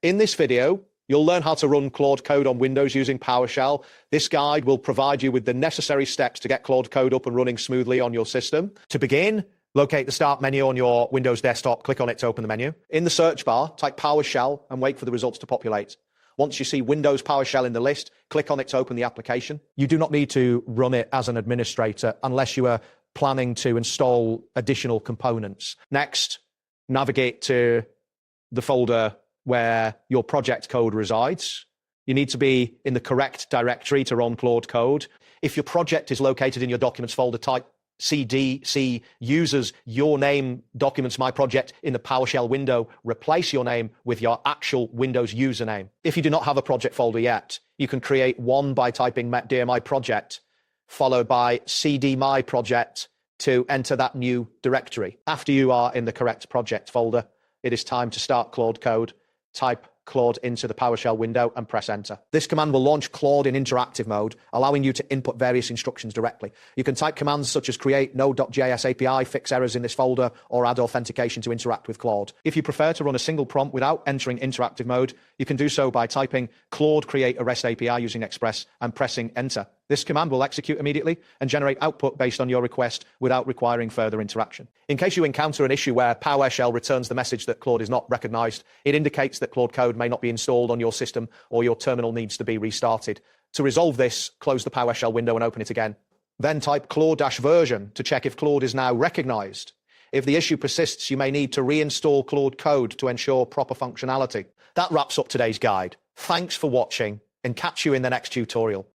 In this video, you'll learn how to run Claude Code on Windows using PowerShell. This guide will provide you with the necessary steps to get Claude Code up and running smoothly on your system. To begin, locate the Start menu on your Windows desktop, click on it to open the menu. In the search bar, type PowerShell and wait for the results to populate. Once you see Windows PowerShell in the list, click on it to open the application. You do not need to run it as an administrator unless you are planning to install additional components. Next, navigate to the folder where your project code resides. You need to be in the correct directory to run Claude Code. If your project is located in your documents folder, type cd users your name documents my project in the PowerShell window. Replace your name with your actual Windows username. If you do not have a project folder yet, you can create one by typing dear my project followed by cd my project to enter that new directory. After you are in the correct project folder, it is time to start Claude Code. Type Claude into the PowerShell window and press enter. This command will launch Claude in interactive mode, allowing you to input various instructions directly. You can type commands such as create node.js API, fix errors in this folder, or add authentication to interact with Claude. If you prefer to run a single prompt without entering interactive mode, you can do so by typing Claude create a REST API using Express and pressing enter. This command will execute immediately and generate output based on your request without requiring further interaction. In case you encounter an issue where PowerShell returns the message that Claude is not recognized, it indicates that Claude Code may not be installed on your system or your terminal needs to be restarted. To resolve this, close the PowerShell window and open it again. Then type Claude-version to check if Claude is now recognized. If the issue persists, you may need to reinstall Claude Code to ensure proper functionality. That wraps up today's guide. Thanks for watching and catch you in the next tutorial.